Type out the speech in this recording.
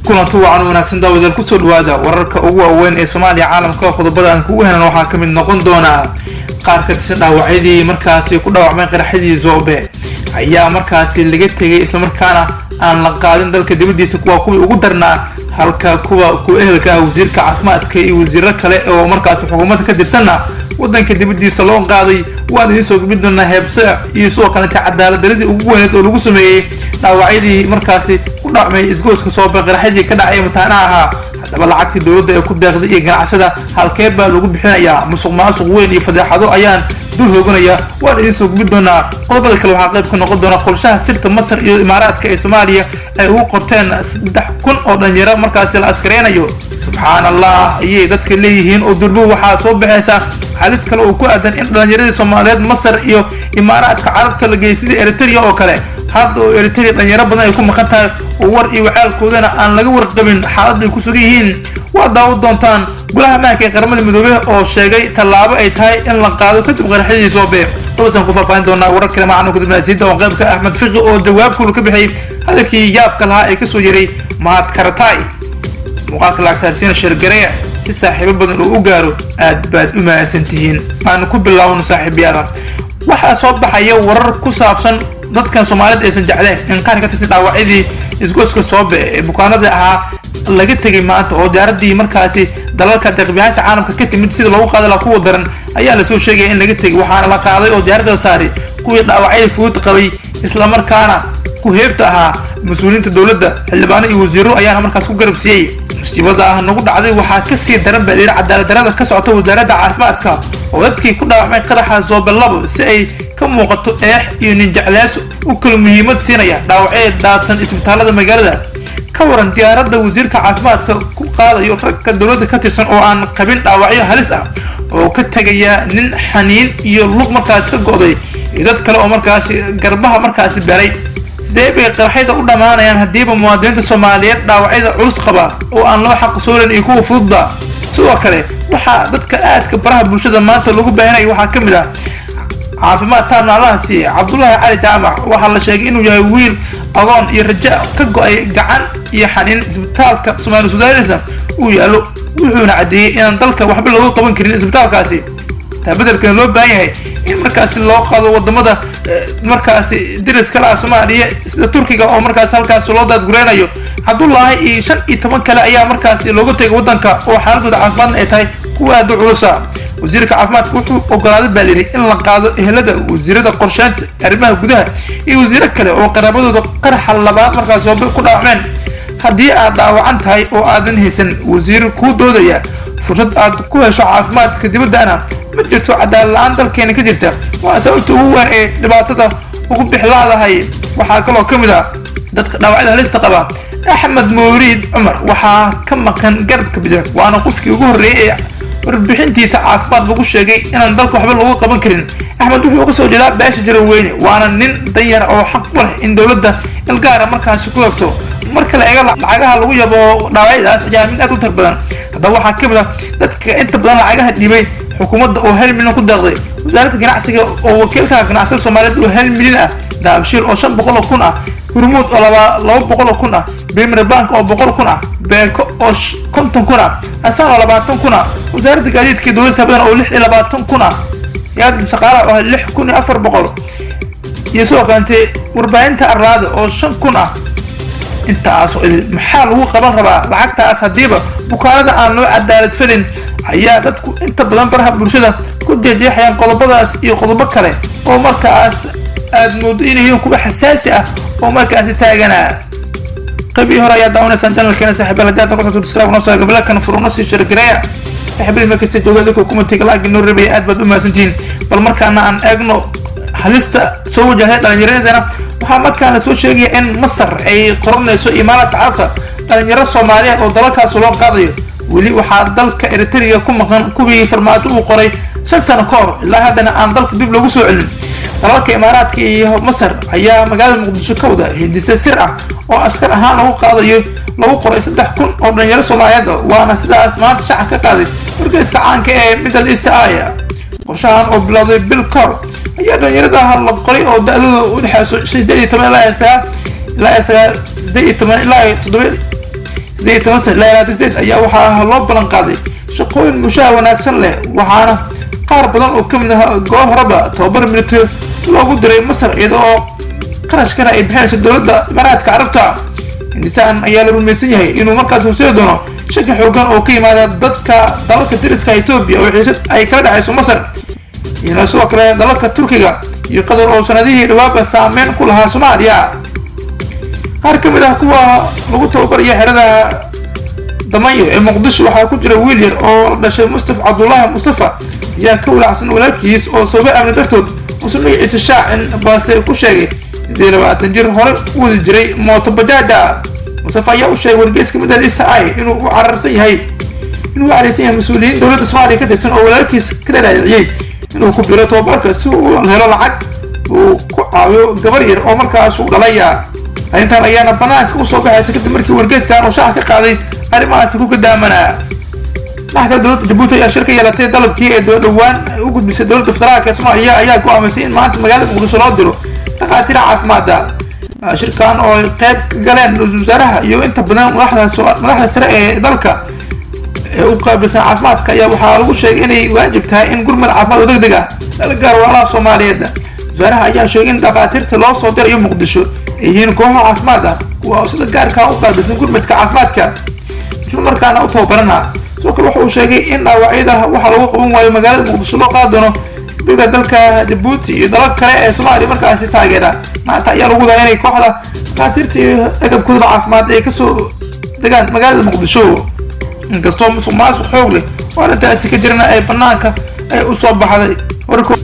kulantu wacan wanaagsan daawadayaal kusoo dhawaada wararka ugu waaweyn ee Soomaaliya caalamka qodobada aan kugu helan waxaa kamid noqon doona qaar ka tirsan dhaawacyadii markaasi ku dhaawacmay qaraxidii Zoobe ayaa markaasi laga tagay isla markaana aan la qaadin dalka dibadiisa kuwa ugu darnaa halka kuwa ku ehelka wasiirka caafimaadka iyo wasiirro kale oo markaasi xukuumadda ka tirsanna wadanka dibadiisa loo qaaday waan idin soo gudbin doonaa heebsa iyo soo kale cadaalad daradii ugu weyneed oo lagu sameeyay dhaawacyadii markaasi ku dhacmay isgooska Soobe qaraxidii ka dhacay mataanaha ahaa hadaba lacagtii dawladda ee ku deeqday iyo ganacsada halkee baa lagu bixinayaa musuqmaasuq weyn iyo fadeexado ayaan dul hooganaya waan idin soo gudbin doonaa qodobada kale waxaa qayb ka noqon doona qorshaha sirta Masar iyo Imaaraadka ee Soomaaliya ay ugu qorteen 3,000 oo dhalinyaro markaasi la askareeyo subhanallah ayay dadka leeyihiin oo durbu waxaa soo bixaysa halis kale oo ku aadan in dhalinyarada Soomaaliyeed Masar iyo Imaaraadka Carabta la geeyay Eritrea oo kale hadda Eritrea dhalinyaro badan ay ku maqan tahay oo war iyo wacaalkoodana aan laga warqabin xaaladda ku sugan yihiin waa daawad doontaan golaha maanka ee qaramada midoobay oo sheegay tallaabo ay tahay in la qaado kadib qaraxidii Zoobe toosan ku faahfaahin doonaa warar kale macaan ku dibnaasida oo qaybka Ahmed Fiqi oo jawaabku ka bixiyay hadalkii yaabka lahaa ee ka soo yaray Mahad Karatay muuqaalka la akhrisin shirgareeya si saaxiibo badan oo u gaaro aad baad u maasantihiin aan ku bilaawno saaxiibyada waxa soo baxaya warar ku saabsan dadkan Soomaaliyeed aysan jecleen in qaar ka tirsan dhaawacyadii isgooska Zoobe ee bukaanada ahaa laga tagay maanta oo diyaaradii markaasi dalalka deeqbiyaasha caalamka ka timid sida loogu qaaday la kuwa daran ayaa la soo sheegay in laga tagay waxaana la qaaday oo diyaaradda saaray kuwii dhaawacyada fudud qabay isla markaana ku heebta ahaa mas'uuliyiinta dawladda xildhibaano iyo wasiirro ayaana markaas ku garabsiiyay musiibada nagu dhacday waxaa ka sii daran baa cadaalad darrada ka socota wasaaradda caafimaadka oo dadkii ku dhaawacmay qaraxa Zoobe labo si ay ka muuqato iyo nin jeclays u kala muhiimad siinaya dhaawacyada daadsan isbitaalada magaalada ka waran diyaaradda wasiirka caafimaadka ku qaadayo ragga dawladda ka tirsan oo aan qabin dhaawacyo halis ah oo ka tagaya nin xaniin iyo lug markaas ka go'day iyo dad kale oo markaas garbaha markaas beeray sidee bay qaraxyada u dhamaanayaan hadiiba muwaadiniinta Soomaaliyeed dhaawacyada culus qaba oo aan loo xaq soorin iyo kuwa fududba sidoo kale waxa dadka aadka baraha bulshada maanta lagu baahanayo waxa kamid ah caafimaad taanaalahaasi Cabdullaahi Cali Jaamac waxa la sheegay inuu yahay wiil agoon iyo raja ka go'ay gacan iyo xaniin isbitaalka Soomaali Suudaanisa uu yaalo wuxuuna cadeeyay in dalka waxba lagu qaban karin isbitaalkaasi tabadarkan loo baahan yahay in markaas loo qaado wadamada markaas diriska la Soomaaliya sida Turkiga oo markaas halkaas loo dad gureenayo Cabdullaahi iyo 15 kale ayaa markaas looga tagay wadanka oo xaaladooda caafimaad ay tahay kuwa aad u culus wasiirka caafimaadka wuxuu ogolaaday baaliri in la qaado ehelada wasiirada qorsheynta arrimaha gudaha iyo wasiirro kale oo qaraabadooda qaraxa labaad markaas Zoobe ku dhaawacmeen haddii aad dhaawacan tahay oo aadan haysan wasiir ku doodaya fursad aad ku hesho caafimaadka dibadana ma jirto cadaalad la'aan dalkeena ka jirta waa sababta ugu weyn ee dhibaatada ugu bixlaadahay waxaa kaloo kamid ah dadka dhaawacyada halista qaba Axmed Mawlid Umar waxaa ka maqan garabka bidix waana qofkii ugu horeeyay warbixintiisa caafimaad lagu sheegay inaan dalka waxba lagu qaban karin Axmed wuxuu ka soo jeedaa beesha Jaraweyne waana nin danyar oo xaq u leh in dawladda ilgaara markaas ku qabto marka la eego lacagaha lagu yabo dhaawacyadaas ayaa mid aad u tar badan hadda waxaa kamid ah dadka inta badan lacagaha dhibay xukuumadda oo 1 milyan ku deeqday wasaaradda ganacsiga oo wakiilka ganacsiga Soomaaliyeed oo 1 milyan ah daabshiil oo 500,000 ah Hormuud oo 200,000 ah Premier Bank oo 100,000 ah Beeko oo 50,000 ah Asaan oo 20,000 ah wasaaradda gaadiidka dawladda badan oo 26,000 ah yaad shaqaalaha oo 6,400 iyo soo qaantay warbaahinta arlaada oo 5,000 ah intaas maxaa lagu qaban rabaa lacagtaas hadiiba bukaanada aan loo cadaalad falin ayaa dadku inta badan baraha bulshada ku jeexayaan qodobadaas iyo qodobo kale oo markaas aad moodo inay kuba xasaasi ah oo markaas taagana qabi hore ayaa daawanaysan channelkeena saaxiibada hadda ku subscribe noo soo gabla kan furno si shirgareeya saaxiibada ma kasta jooga dadku kuma tagay laakiin noo rabay aad baad u maasantiin bal markaana aan eegno halista soo wajahay dhalinyaradana waxaa markaan soo sheegay in Masar ay qoranayso Imaaraadka Carabta dhalinyaro Soomaaliyeed oo dalalkaas loo qaadayo weli waxaa dalka Eritrea ku maqan kuwii farmaajo uu qoray 5 sano ka hor ilaa haddana aan dalka dib lagu soo celin dalalka Imaaraadka iyo Masar ayaa magaalada Muqdisho ka wada hindise sir ah oo askar ahaan lagu qaadayo lagu qoray 3,000 oo dhalinyaro Soomaaliyeed waana sidaas maanta shacabka ka qaaday wargeyska caanka ee Middle East Aya qorshahan oo bilowday bil kor ayaa dhalinyarada la qoray oo da'dooda u dhaxayso 18 ilaa 7 زي تمثل لا زيد أيها وحاها لوبلان قاضي شقوين مشاهد وناكسن له وحانا قارب بدن وكمدها جوه ربا توبر ملتري لو قدر مصر إذا قرش كنا يبحث الدولة مرات كعرفتها إنسان أيال المسيحي إنه مركز وسيدنا شكل حوجان أو قيمة ضدك دولة الدرس كإثيوبيا وحيست أي كذا حيث مصر ينسوا كلا دولة التركية يقدر أو سنده لواب السامين كلها سوماليا قارك مده كوا لو توبر يحرد دميو المقدس waxaa ku jira wiil yar oo dhashay Mustafa Abdullah Mustafa yaa ka walaacsan walaalkiis oo sabab amni dartood uu sameeyay shaacin baasay ku sheegay 20 jir hore uu jiray mooto bajaada Mustafa ayaa u sheegay wargeyska madalisa ay inuu u cararsan yahay mas'uuliyiin dawladda Soomaaliya ka tirsan oo walaalkiis ka dhaleeyay inuu ku biro tababarka si uu helo lacag uu ku caawiyo gabar yar oo markaas uu dhalaya intaan ayaana banaanka u soo baxaysa kadib markii wargeyska uu shaaca ka qaaday arrimahaas ku gadaamana maxkamada dowladda Djibouti ayaa shirka yeelatay dalabkii ee dhawaan u gudbisay dowladda federaalka Soomaaliya ayaa go'aamisay in maanta magaalada Muqdisho loo diro dhaqaatiir caafimaad shirkan oo qayb galeen wasaaraha iyo inta badan madaxda sare ee dalka u qaabilsan caafimaadka ayaa waxaa lagu sheegay inay waajib tahay in gurmad caafimaad degdeg ah la gaaro walaalaha Soomaaliyeed wasaaraha ayaa sheegay in dhaqaatiirta loo soo dirayo Muqdisho ay yihiin kooxo caafimaad ah kuwa sida gaarka u qaabilsan gurmadka caafimaadka شو مركانا أوتوبرنا سو كل واحد وشيء إن وعيدها واحد وقوم ويا مجال مقدس الله قادونه بيقدر دلك جيبوتي دلك كلا سومالي مركز يستعجله ما تعير وجوده يعني كحلة كاتيرتي أجب كل ضعف ما كسو دجان مجال مقدس كسوم سماس وحولي ولا تأسي كجرنا أي بناك أي أصاب بحذي وركو